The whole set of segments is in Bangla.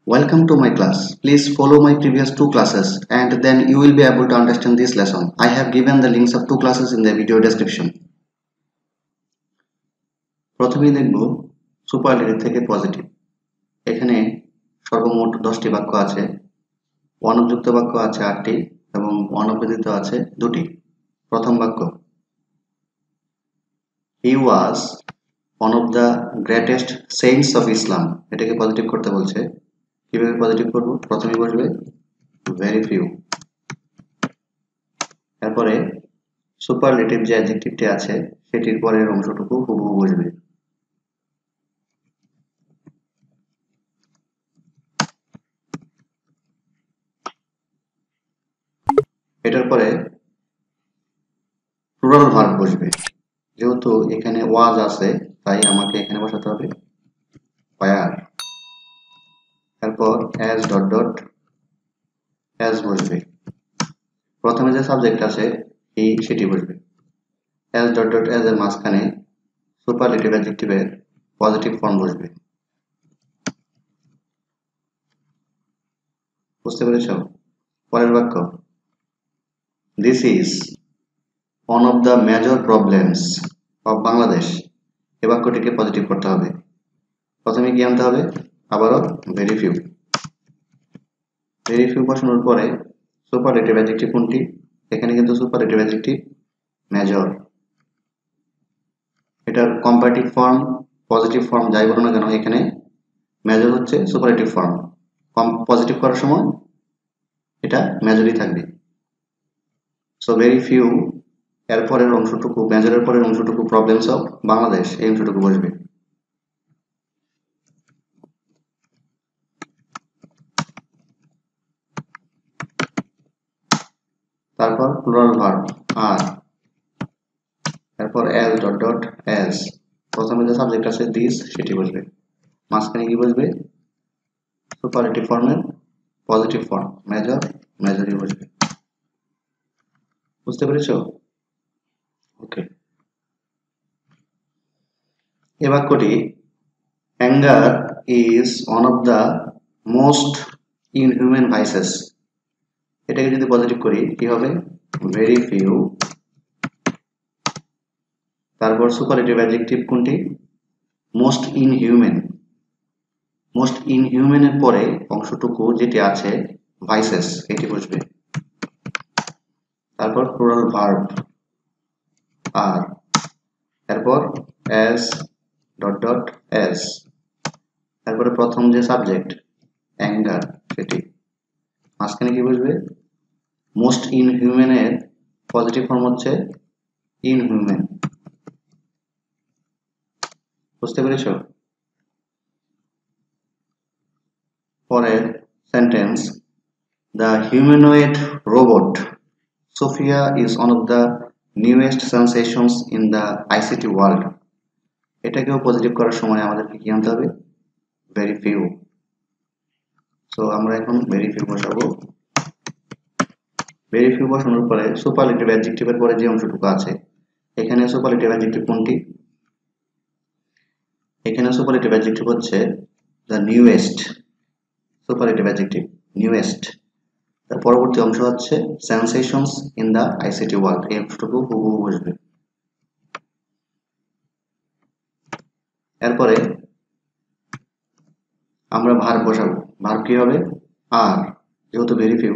Welcome to my class. Please follow my previous two classes and then you will be able to understand this lesson. I have given the links of two classes in the video description. প্রথমেই দেখব সুপারলেটিভ থেকে পজিটিভ। এখানে সর্বমোট 10টি বাক্য আছে, অনবযুক্ত বাক্য আছে 8টি এবং অনবদ্ধিত আছে 2টি। প্রথম বাক্য, He was one of the greatest saints of Islam। এটাকে পজিটিভ করতে বলছে। কিভাবে পজিটিভ করব? প্রথমেই বসবে very few, তারপরে সুপারলেটিভ যে অ্যাডজেক্টিভটি আছে সেটির পরের অংশটুকু হুবহু বসবে। এটার পরে প্লুরাল ভার্ব বসবে। যেহেতু এখানে ওয়াজ আছে তাই আমাকে এখানে বসাতে হবে ওয়্যার। তারপর অ্যাজ ডট ডট অ্যাজ বসবে। প্রথমে যে সাবজেক্ট আছে হি সেটি বসবে। অ্যাজ ডট ডট অ্যাজ এর মাঝখানে সুপারলেটিভ অ্যাডজেক্টিভের পজিটিভ ফর্ম বসবে। বুঝতে পেরেছ? পরের বাক্য, this is one of the major problems of Bangladesh। এই বাক্যটিকে পজিটিভ করতে হবে। প্রথমে কি আনতে হবে? আবারও ভেরি ফিউ। ভেরি ফিউ বসানোর পরে সুপারলেটিভ অ্যাডজেক্টিভ কোনটি? এখানে কিন্তু সুপারলেটিভ অ্যাডজেক্টিভ মেজর। এটার কম্পারেটিভ ফর্ম, পজিটিভ ফর্ম যাই বলো না কেন, এখানে মেজর হচ্ছে সুপারলেটিভ ফর্ম। পজিটিভ করার সময় এটা মেজরই থাকবে। সো ভেরি ফিউ এর পরের অংশটুকু, মেজরের পরের অংশটুকু প্রবলেমস অফ বাংলাদেশ, এই অংশটুকু বসবে। তারপর প্লুরাল ভার্ব আর, তারপর এস ডট ডট এস। প্রথমে যে সাবজেক্ট আছে দিস সেটি বসবে। মাঝখানে কি বসবে? সুপারলেটিভ ফর্মের পজিটিভ ফর্ম মেজর, মেজরই বসবে। বুঝতে পেরেছো? ওকে। এই বাক্যটি, anger is one of the most inhuman versus. এটাকে যদি পজিটিভ করি কি হবে? Very few. তারপর সুপারলেটিভ অ্যাডজেক্টিভ কোনটি? Most inhuman. মোস্ট ইনহিউম্যানের পরে অংশটুকু যেটি আছে ভাইসেস, এটি বসবে। তারপর প্লুরাল ভার্ব আর, তারপর এস ডট ডট এস। তারপরে প্রথম যে সাবজেক্ট অ্যাঙ্গার সেটি, মাঝখানে কি বসবে? মোস্ট ইনহিউম্যানের পজিটিভ ফর্ম হচ্ছে ইনহিউম্যান। বুঝতে পেরেছ? পরের sentence, the humanoid robot Sophia is one of the newest sensations in the ICT world. এটাকেও পজিটিভ করার সময় আমাদেরকে কি আনতে হবে? Very few. সো আমরা এখন ভেরি ফিউ বসাবো। ভেরি ফিউ বসানোর পরে সুপারলেটিভ অ্যাডজেক্টিভের পরে যে অংশটুকু আছে, এখানে সুপারলেটিভ অ্যাডজেক্টিভ কোনটি? এখানে সুপারলেটিভ অ্যাডজেক্টিভ হচ্ছে the newest. Superlative adjective newest. তার পরবর্তী অংশ হচ্ছে সেন্সেশনস ইন দ্য আইসিটি ওয়ার্ল্ড। এই অংশটুকু হুবহু বসবে। এরপরে আমরা ভার্ব বসাবো। ভার্ব কি হবে? আর, যেহেতু ভেরি ফিউ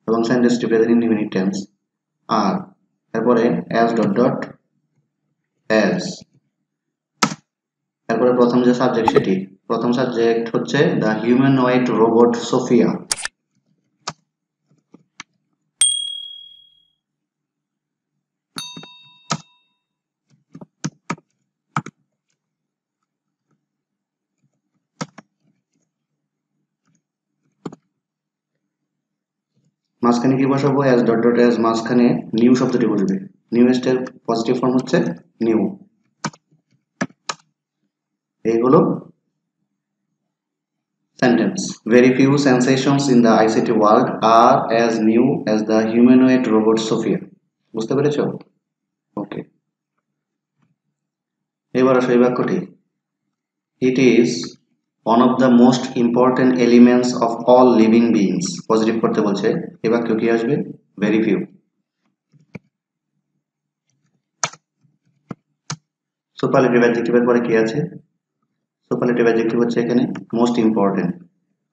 এবং সেন্টেন্সটি প্রেজেন্ট ইনডিফিনিট টেন্স আর। এরপরে অ্যাজ ডট ডট অ্যাজ। এরপরে প্রথম যে সাবজেক্ট সেটি, প্রথম সাবজেক্ট হচ্ছে দ্য হিউম্যানয়েড রোবট সোফিয়া। মাঝখানে কি বসাবো? অ্যাজ ডট ডট অ্যাজ, মাঝখানে নিউ শব্দটি বসবে। নিউয়েস্ট এর পজিটিভ ফর্ম হচ্ছে নিউ। এইগুলো sentence. Very few sensations in the ICT world are as new as the humanoid robot Sophia. বুঝতে পেরেছ? ওকে। এবার আসো এই বাক্যটি, it is one of the most important elements of all living beings positive করতে বলছে, এ বাক্য কি আসবে? Very few. সুপারলেটিভ অ্যাডজেক্টিভের পরে কি আছে? সুপারলেটিভ অ্যাডজেক্টিভ হচ্ছে এখানে মোস্ট ইম্পর্টেন্ট।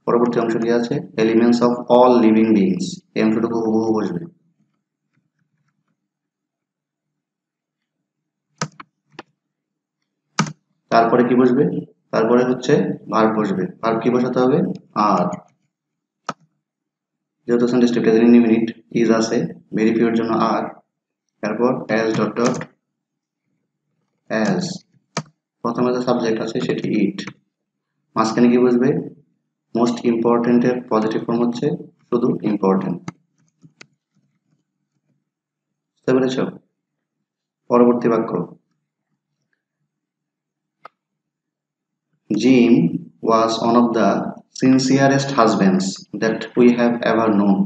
পরবর্তী অংশ কি আছে? Elements of all living beings, এই অংশটুকু হুবহু বসবে। তারপরে কি বসবে? তারপরে হচ্ছে ভার্ব বসবে। ভার্ব কি বসাতে হবে? আর। যেহেতু সেন্টেন্সটি প্রেজেন্ট ইনডিফিনিট, ইজ আছে, ভেরি ফিউর জন্য আর। তারপর অ্যাজ ডট ডট অ্যাজ, প্রথমে যে সাবজেক্ট আছে সেটি ইট। মাঝখানে কি বসবে? মোস্ট ইম্পর্টেন্টের পজিটিভ ফর্ম হচ্ছে শুধু ইম্পর্টেন্ট। বুঝতে পেরেছ? পরবর্তী বাক্য, Jim was one of the sincerest husbands that we have ever known.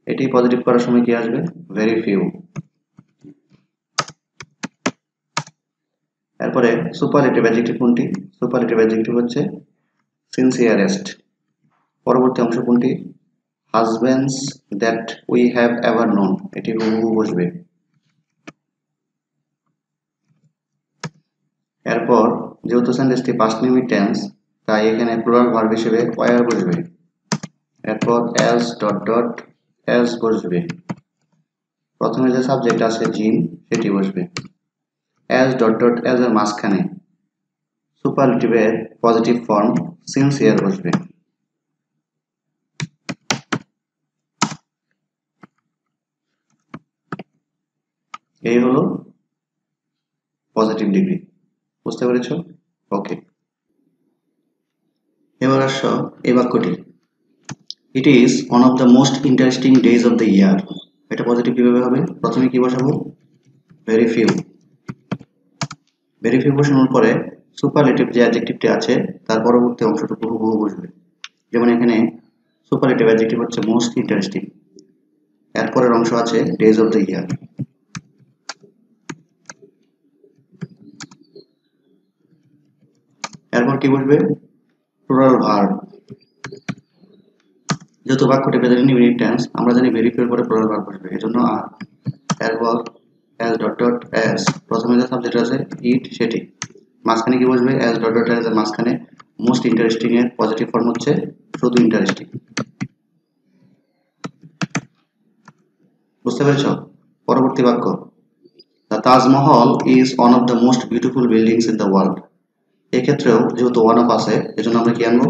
এটি পজিটিভ করার সময় কি আসবে? Very few. তারপরে সুপারলেটিভ অ্যাডজেক্টিভ কোনটি? সুপারলেটিভ অ্যাডজেক্টিভ হচ্ছে সিনসিয়ারেস্ট। পরবর্তী অংশ কোনটি? Husbands that we have ever known, এটি হুবহু বসবে। এরপর যেহেতু সেন্টেন্সটি পাস্ট ইনডিফিনিট টেন্স, তাই এখানে প্লুরাল ভার্ব হিসেবে ওয়্যার বসবে। এরপর অ্যাজ ডট ডট অ্যাজ বসবে। প্রথমে যে সাবজেক্ট আছে জিম, সেটি বসবে। অ্যাজ ডট ডট অ্যাজ এর মাঝখানে সুপারলেটিভের পজিটিভ ফর্ম সিনসিয়ার বসবে। এই হলো পজিটিভ ডিগ্রি। বুঝতে পেরেছ? ওকে, এবার আসো এই বাক্যটি, it is one of the most interesting days of the year. এটা পজিটিভ কিভাবে হবে? প্রথমে কি বসাবো? Very few. ভেরি ফিউ বসানোর পরে সুপারলেটিভ যে অ্যাডজেক্টিভটি আছে তার পরবর্তী অংশটুকু হুবহু বসবে। যেমন এখানে সুপারলেটিভ অ্যাডজেক্টিভ হচ্ছে মোস্ট ইন্টারেস্টিং, এরপরের অংশ আছে ডেজ অফ দ্য ইয়ার। এরপর কি বসবে? Plural verb. যেহেতু বাক্যটি প্রেজেন্ট ইনডিফিনিট টেন্স, আমরা জানি ভেরি ফিউর পরে প্লুরাল ভার্ব বসবে, এজন্য আর। এরপর অ্যাজ ডট ডট অ্যাজ, প্রথমে যে সাবজেক্ট আছে ইট, সেটি। মাঝখানে কি বসবে? অ্যাজ ডট ডট অ্যাজ এর মাঝখানে মোস্ট ইন্টারেস্টিং এর পজিটিভ ফর্ম হচ্ছে শুধু ইন্টারেস্টিং। বুঝতে পেরেছ? পরবর্তী বাক্য, the Taj Mahal is one of the most beautiful buildings in the world. এক্ষেত্রেও যেহেতু ওয়ান অফ আছে, এজন্য আমরা কি আনবো?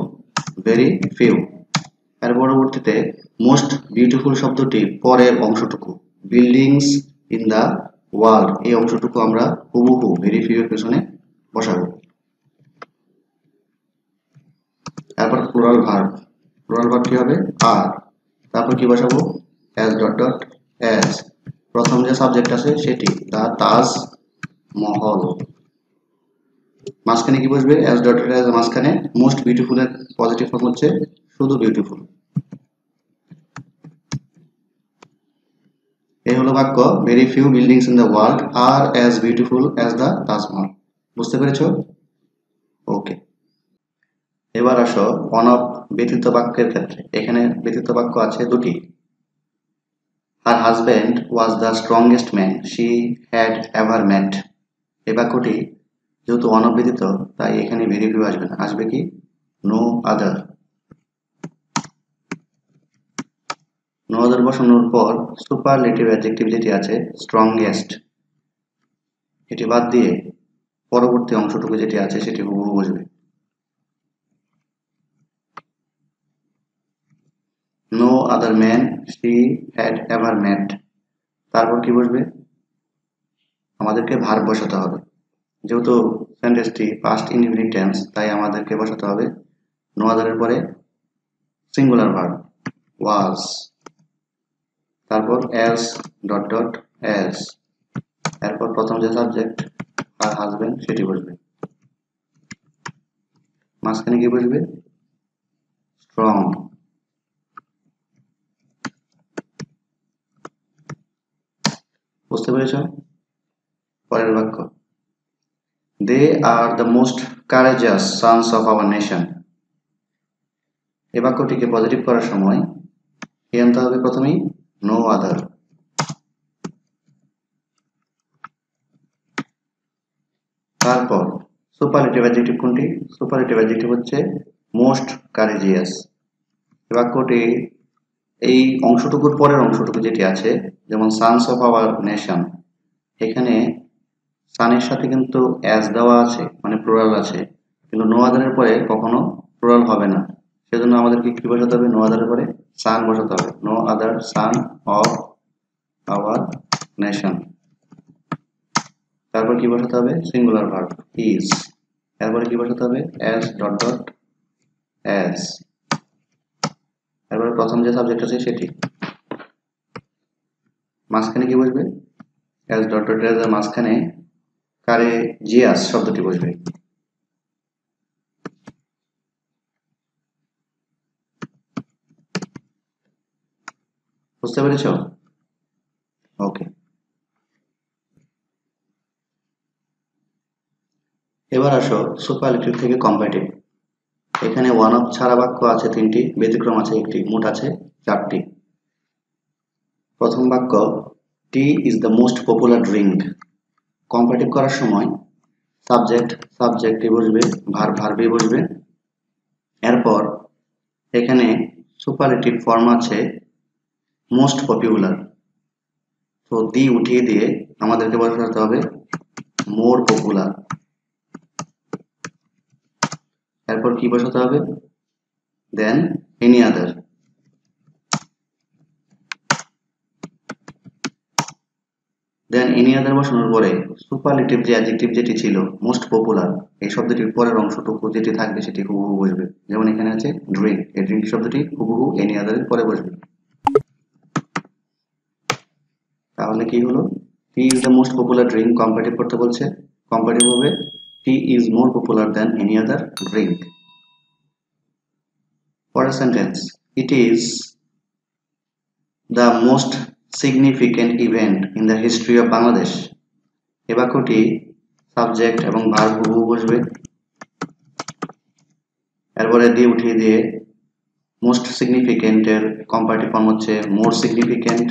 Very few. এর পরবর্তীতে মোস্ট বিউটিফুল শব্দটি পরের অংশটুকু বিল্ডিংস ইন দ্য ওয়ার্ল্ড, এই অংশটুকু আমরা হুবহু ভেরি ফিউ এর পেছনে বসাবো। তারপর প্লুরাল ভার্ব। প্লুরাল ভার্ব কি হবে? আর। তারপর কি বসাবো? অ্যাজ ডট ডট অ্যাজ, প্রথম যে সাবজেক্ট আছে সেটি দ্য তাজ মহল। মাঝখানে কি বসবে? অ্যাজ ডট ডট অ্যাজ মাঝখানে মোস্ট বিউটিফুল এর পজিটিভ ফর্ম হচ্ছে শুধু বিউটিফুল। এই হলো বাক্য, very few buildings in the world are as beautiful as the Taj Mahal. বুঝতে পেরেছো? ওকে, এবার আসো অন অফ ব্যতীত বাক্যের ক্ষেত্রে। এখানে ব্যতীত বাক্য আছে দুটি। Her husband was the strongest man she had ever মেট। এই বাক্যটি যেহেতু অন অফ ব্যতীত, তাই এখানে ভেরি ফিউ আসবে না, আসবে কি? No other. নো আদার বসানোর পর সুপারলেটিভ অ্যাডজেক্টিভ যেটি আছে স্ট্রংগেস্ট, এটি বাদ দিয়ে পরবর্তী অংশটুকু যেটি আছে সেটি হুবহু বসবে। No other man she had ever met. তারপর কি বসবে? আমাদেরকে ভার্ব বসাতে হবে। যেহেতু সেন্টেন্সটি পাস্ট ইনডিফিনিট টেন্স, তাই আমাদেরকে বসাতে হবে নো আদারের পরে সিঙ্গুলার ভার্ব ওয়াজ। তারপর অ্যাজ ডট ডট অ্যাজ, এরপর প্রথম যে সাবজেক্ট আর হাজবেন্ড সেটি বসবে। মাঝখানে কি বসবে? স্ট্রং। বুঝতে পেরেছ? পরের বাক্য, they are the most courageous sons of our nation. এই বাক্যটিকে পজিটিভ করার সময় কি আনতে হবে? প্রথমেই নো আদার। তারপর সুপারলেটিভ অ্যাডজেক্টিভ কোনটি? সুপারলেটিভ অ্যাডজেক্টিভ হচ্ছে মোস্ট কারেজিয়াস। এই বাক্যটি এই অংশটুকুর পরের অংশটুকু যেটি আছে, যেমন সানস অফ আওয়ার নেশন, এখানে সানের সাথে কিন্তু অ্যাজ দেওয়া আছে, মানে প্লুরাল আছে, কিন্তু নো আদারের পরে কখনো প্লুরাল হবে না। সেজন্য আমাদেরকে কি বসাতে হবে? নো আদারের পরে সান বসাতে হবে। No other son of our nation. তারপর কি বসাতে হবে? Singular verb is. এরপরে কি বসাতে হবে? As dot dot as. এরপরে প্রথম যে সাবজেক্ট আছে সেটি। মাঝখানে কি বসবে? অ্যাজ ডট ডট অ্যাজ এর মাঝখানে কারেজিয়াস শব্দটি বসবে। বুঝতে পেরেছ? ওকে। এবার আসো সুপারলেটিভ থেকে কম্পারেটিভ। এখানে ওয়ান অফ ছাড়া বাক্য আছে 3টি, ব্যতিক্রম আছে 1টি, মোট আছে 4টি। প্রথম বাক্য, tea is the most popular drink. Comparative করার সময় সাবজেক্ট সাবজেক্টে বসবে, ভার্ব ভার্বে বসবে। এরপর এখানে সুপারলেটিভ ফর্ম আছে মোস্ট পপুলার, তো দি উঠিয়ে দিয়ে আমাদেরকে বসাতে হবে মোর পপুলার। এরপর কি বসাতে হবে? Than any other. Than any other বসানোর পরে সুপারলেটিভ যে অ্যাডজেক্টিভ যেটি ছিল মোস্ট পপুলার, এই শব্দটির পরের অংশটুকু যেটি থাকবে সেটি হুবহু বসবে। যেমন এখানে আছে ড্রিঙ্ক, এই ড্রিঙ্ক শব্দটি হুবহু এনি আদারের পরে বসবে। তাহলে কি হলো? Tea is the most popular drink comparative করতে বলছে, কম্পারেটিভ হবে tea is more popular than any other drink. পরের sentence, it is the most significant event in the history of Bangladesh. এ বাক্যটি সাবজেক্ট এবং ভার্ব হুবহু বসবে। এরপরে দিয়ে উঠিয়ে দিয়ে মোস্ট সিগনিফিক্যান্টের কম্পারেটিভ ফর্ম হচ্ছে মোর সিগনিফিক্যান্ট।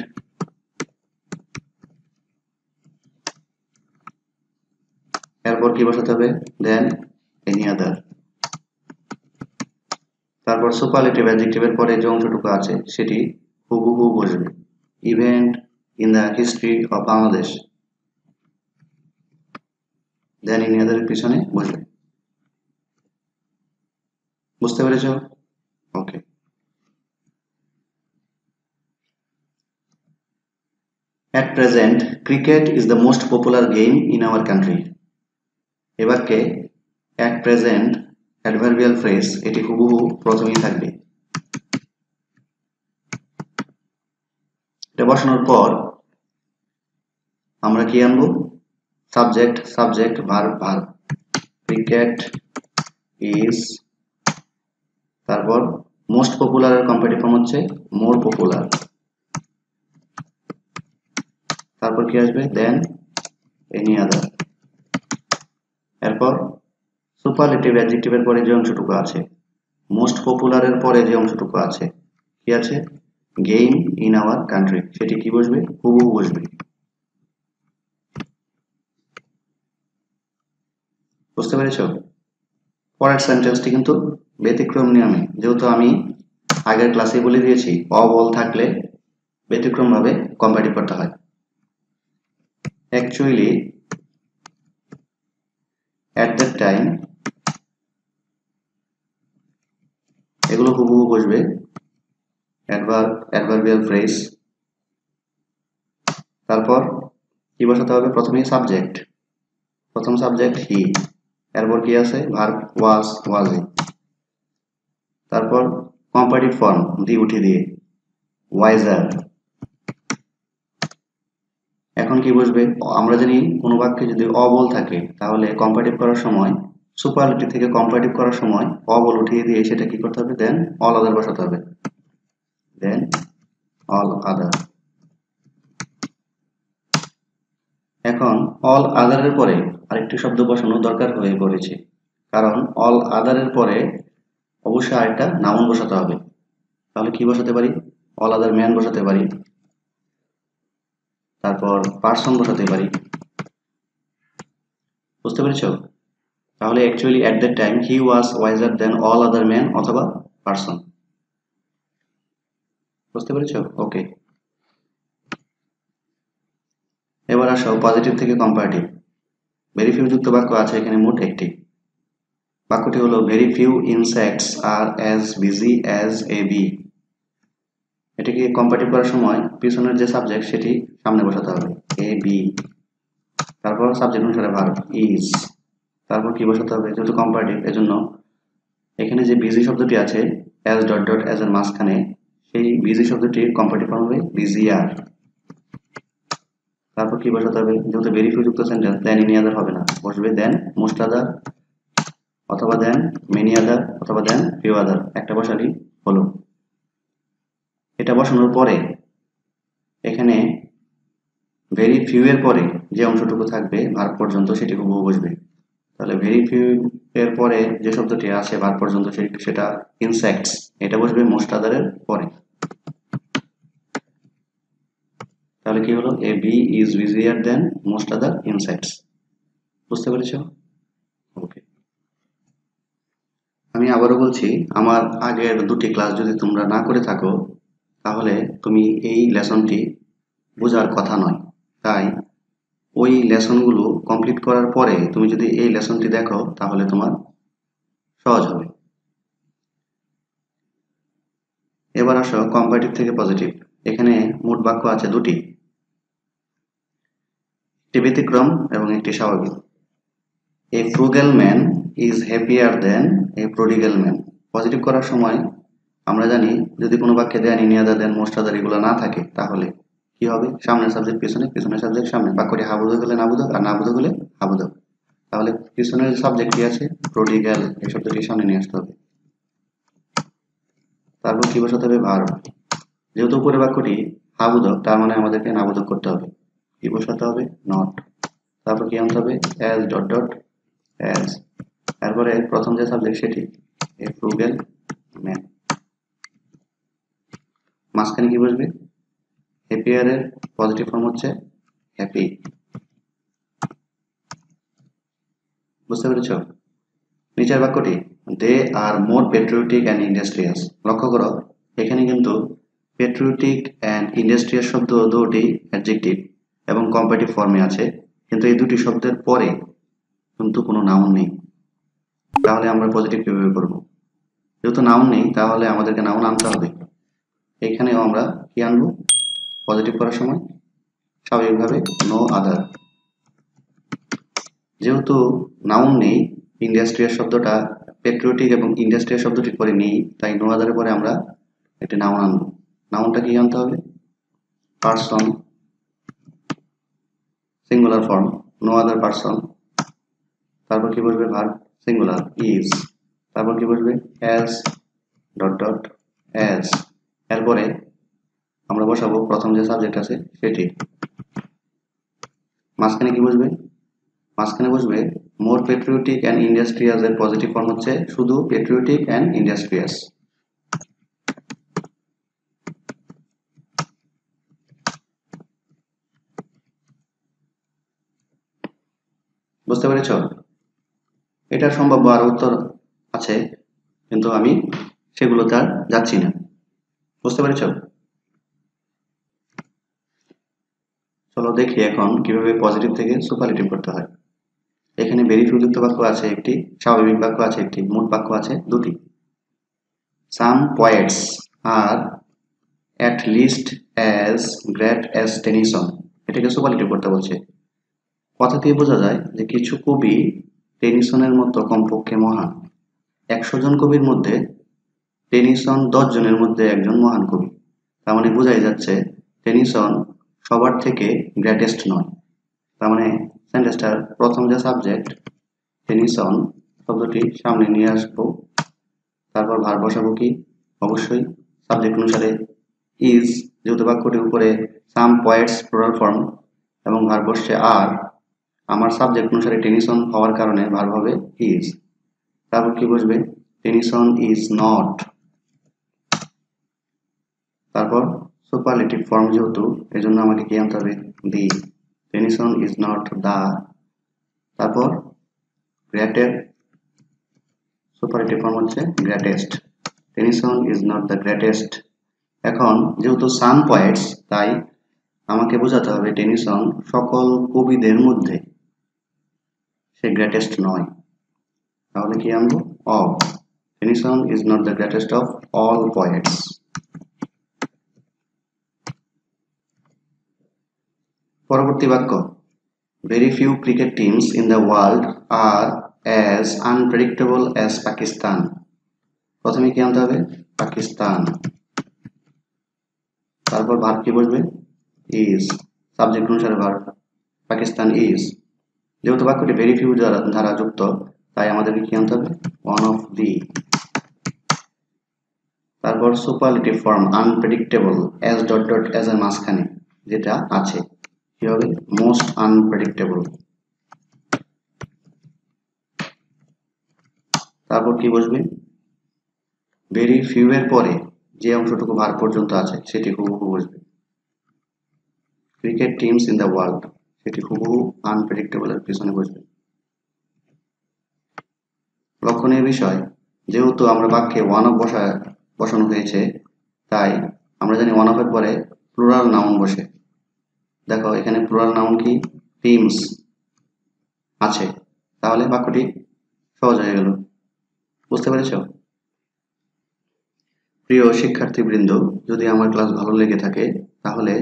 এরপর কি বসাতে হবে? Than any other. তারপর সুপারলেটিভ অ্যাডজেক্টিভের পরে যে অংশটুকু আছে সেটি হুবহু বসবে, event in the history of Bangladesh. Then any আদারের পিছনে বসবে। বুঝতে পেরেছ? ওকে। At present, cricket is the most popular game in our country. এবারকে at present adverbial phrase, এটি হুবহু প্রথমেই থাকবে। এটা বসানোর পর আমরা কি আনবো? Subject subject verb verb. Cricket is, তারপর মোস্ট পপুলার এর কম্পারেটিভ ফর্ম হচ্ছে মোর পপুলার। তারপর কি আসবে? Than any other. এরপর সুপারলেটিভ অ্যাডজেক্টিভের পরে যে অংশটুকু আছে, মোস্ট পপুলার এর পরে যে অংশটুকু আছে, কি আছে? গেম ইন আওয়ার কান্ট্রি, সেটি কি বসবে? হুবহু বসবে। বুঝতে পেরেছ? পরের সেন্টেন্সটি কিন্তু ব্যতিক্রম নিয়মে, যেহেতু আমি আগের ক্লাসে বলে দিয়েছি অবল থাকলে ব্যতিক্রম ভাবে কম্পারেটিভ করতে হয়। অ্যাকচুয়ালি at that time, এগুলো হুবহু বসবে, অ্যাডভার্বিয়াল ফ্রেজ। তারপর কি বসাতে হবে? প্রথমেই সাবজেক্ট, প্রথম সাবজেক্ট হি, এরপর কি আছে? ভার্ব ওয়াজ ওয়াজে। তারপর কম্পারেটিভ ফর্ম দি উঠিয়ে দিয়ে ওয়াইজার। এখন কি বসবে? আমরা জানি কোনো বাক্যে যদি অবল থাকে তাহলে কম্পারেটিভ করার সময়, সুপারলেটিভ থেকে কম্পারেটিভ করার সময় অবল উঠিয়ে দিয়ে সেটা কি করতে হবে? দেন অল আদার বসাতে হবে। দেন অল আদার। এখন অল আদারের পরে আরেকটি শব্দ বসানো দরকার হয়ে পড়েছে, কারণ অল আদারের পরে অবশ্যই আরেকটা নাউন বসাতে হবে। তাহলে কি বসাতে পারি? অল আদার ম্যান বসাতে পারি, তারপর পারসন বসাতে পারি। বুঝতে পেরেছ? তাহলে actually at that time he was wiser than all other man অথবা পারসন। বুঝতে পেরেছ? ওকে, এবার আসো পজিটিভ থেকে কম্পারেটিভ। ভেরি ফিউ যুক্ত বাক্য আছে এখানে মোট একটি। বাক্যটি হলো very few insects are as busy as a bee. এটিকে কম্পারেটিভ করার সময় পিছনের যে সাবজেক্ট সেটি সামনে বসাতে হবে, এ বি, তারপর সাবজেক্ট অনুসারে ভার্ব ইজ, তারপর কি বসাতে হবে? যেহেতু কম্পারেটিভ এজন্য এখানে যে বিজি শব্দটি আছে অ্যাজ ডট ডট অ্যাজ এর মাঝখানে, সেই বিজি শব্দটির কম্পারেটিভ ফর্ম হবে বিজিআর। তারপর কি বসাতে হবে? যেহেতু ভেরি ফিউ যুক্ত সেন্টেন্স, দেন এনি আদার হবে না, বসবে দেন মোস্ট আদার অথবা দেন মেনি আদার অথবা দেন ফিউ আদার, একটা বসালেই হলো। এটা বসানোর পরে এখানে ভেরি ফিউ এর পরে যে অংশটুকু থাকবে ভার্ব পর্যন্ত সেটি হুবহু বসবে। তাহলে ভেরি ফিউ এর পরে যে শব্দটি আছে ভার্ব পর্যন্ত সেটা ইনসেক্টস, এটা বসবে মোস্ট আদারের পরে। তাহলে কি হলো? A bee is busier than most other insects. বুঝতে পেরেছ? ওকে, আমি আবারও বলছি, আমার আগের দুটি ক্লাস যদি তোমরা না করে থাকো তাহলে তুমি এই লেসনটি বোঝার কথা নয়। তাই ওই লেসনগুলো কমপ্লিট করার পরে তুমি যদি এই লেসনটি দেখো তাহলে তোমার সহজ হবে। এবার আসো কম্পারেটিভ থেকে পজিটিভ। এখানে মোট বাক্য আছে দুটি, একটি ব্যতিক্রম এবং একটি স্বাভাবিক। A frugal man is happier than a prodigal man. Positive করার সময় আমরা জানি যদি কোনো বাক্যে দেন ইনি আদার দেন মোস্ট আদার এগুলো না থাকে তাহলে কি হবে? সামনের সাবজেক্ট পিছনে, পিছনের সাবজেক্ট সামনে। বাক্যটি হাবোধক হলে নাবোধক আর নাবোধক হলে হাবোধক। তাহলে পিছনের সাবজেক্ট কি আছে? প্রডিগাল, এই শব্দটি সামনে নিয়ে আসতে হবে। তারপর কি বসাতে হবে? ভার্ব। যেহেতু উপরে বাক্যটি হাবোধক তার মানে আমাদেরকে নাবোধক করতে হবে। কি বসাতে হবে? নট। তারপর কি আনতে হবে? As dot dot as. তারপরে প্রথম যে সাবজেক্ট সেটি এ ফ্রুগাল ম্যান। মাঝখানে কি বসবে? হ্যাপিয়ারের পজিটিভ ফর্ম হচ্ছে হ্যাপি। বুঝতে পেরেছ? নিচের বাক্যটি দে আর মোর পেট্রিয়টিক অ্যান্ড ইন্ডাস্ট্রিয়াস। লক্ষ্য করো এখানে কিন্তু পেট্রিয়টিক অ্যান্ড ইন্ডাস্ট্রিয়াস শব্দ দুটি অ্যাডজেক্টিভ এবং কম্পারেটিভ ফর্মে আছে, কিন্তু এই দুটি শব্দের পরে কিন্তু কোনো নাউন নেই। তাহলে আমরা পজিটিভ কিভাবে করব? যেহেতু নাউন নেই তাহলে আমাদেরকে নাউন আনতে হবে। এখানেও আমরা কি আনবো পজিটিভ করার সময়? স্বাভাবিকভাবে নো আদার। যেহেতু নাউন নেই, ইন্ডাস্ট্রিয়াল শব্দটা পেট্রিয়টিক এবং ইন্ডাস্ট্রিয়াল শব্দটি পরে নেই, তাই নো আদারের পরে আমরা একটি নাউন আনবো। নাউনটা কি আনতে হবে? Person, singular form, no other person. তারপর কি বসবে? Verb singular is. তারপর কি বসবে? As dot dot as. এরপরে আমরা বসাবো প্রথম যে সাবজেক্ট আছে সেটি। মাঝখানে কি বসবে? মাঝখানে বসবে মোর পেট্রিয়টিক অ্যান্ড ইন্ডাস্ট্রিয়াস এর পজিটিভ ফর্ম হচ্ছে শুধু পেট্রিয়টিক অ্যান্ড ইন্ডাস্ট্রিয়াস। বুঝতে পেরেছ? এটার সম্ভাব্য আরো উত্তর আছে কিন্তু আমি সেগুলোতে আর যাচ্ছি না। বুঝতে পেরেছ? চলো দেখি এখন কিভাবে পজিটিভ থেকে সুপারলেটিভ করতে হয়। এখানে ভেরি ফিউ যুক্ত বাক্য আছে একটি, স্বাভাবিক বাক্য আছে একটি, মোট বাক্য আছে দুটি। Some poets are at least as great as Tennyson, এটাকে সুপারলেটিভ করতে বলছে। কথা দিয়ে বোঝা যায় যে কিছু কবি টেনিসনের মতো কমপক্ষে মহান। 100 জন কবির মধ্যে টেনিসন 10 জনের মধ্যে একজন মহান কবি। তার মানে বোঝাই যাচ্ছে টেনিসন সবার থেকে গ্রেটেস্ট নয়। তার মানে সেন্টেন্সটার প্রথম যে সাবজেক্ট টেনিসন শব্দটি সামনে নিয়ে আসবো, তারপর ভার্ব বসাবো কি? অবশ্যই সাবজেক্ট অনুসারে ইজ, যেহেতু বাক্যটির উপরে সাম পোয়েটস প্লুরাল ফর্ম এবং ভার্ব বসছে আর, আমার সাবজেক্ট অনুসারে টেনিসন হওয়ার কারণে ভার্ব হবে ইজ। তারপর কি বসবে? Tennyson is not. তারপর সুপারলেটিভ ফর্ম যেহেতু এজন্য আমাকে কি আনতে হবে, the. Tennyson is not the. তারপর গ্রেটের সুপারলেটিভ ফর্ম হচ্ছে greatest. Tennyson is not the greatest. এখন যেহেতু সাম পয়েটস, তাই আমাকে বোঝাতে হবে টেনিসন সকল কবিদের মধ্যে সে গ্রেটেস্ট নয়। তাহলে কি আনবো, of. Tennyson is not the greatest of all poets. পরবর্তী বাক্য, very few cricket teams in the world are as unpredictable as Pakistan. প্রথমে কি আনতে হবে, পাকিস্তান। তারপর ভার্ব কি বসবে, ইজ। সাবজেক্ট অনুসারে ভার্ব, পাকিস্তান ইজ। যেহেতু বাক্যটি ভেরি ফিউ দ্বারা যুক্ত, তাই আমাদেরকে কি আনতে হবে, ওয়ান অফ দি। তারপর superlative form unpredictable, as dot dot as এর মাঝখানে যেটা আছে কি হবে, মোস্ট আনপ্রেডিক্টেবল। তারপর কি বসবে, ভেরি ফিউ এর পরে যে অংশটুকু ভার্ব পর্যন্ত আছে সেটি হুবহু বসবে। Cricket teams in the world, সেটি হুবহু আনপ্রেডিক্টেবল এর পিছনে বসবে। লক্ষণীয় বিষয়, যেহেতু আমরা বাক্যে ওয়ান অফ বসানো হয়েছে, তাই আমরা জানি ওয়ান অফ এর পরে প্লুরাল নাউন বসে। দেখো এখানে প্লুরাল নাউন কি, টিমস আছে, তাহলে বাক্যটি সহজ হয়ে গেল। বুঝতে পেরেছ? প্রিয় শিক্ষার্থীবৃন্দ, যদি আমার ক্লাস ভালো লেগে থাকে তাহলে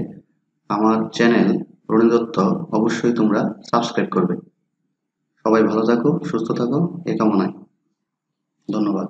আমার চ্যানেল রনি দত্ত অবশ্যই তোমরা সাবস্ক্রাইব করবে। সবাই ভালো থাকো, সুস্থ থাকো, এই কামনায়। ধন্যবাদ।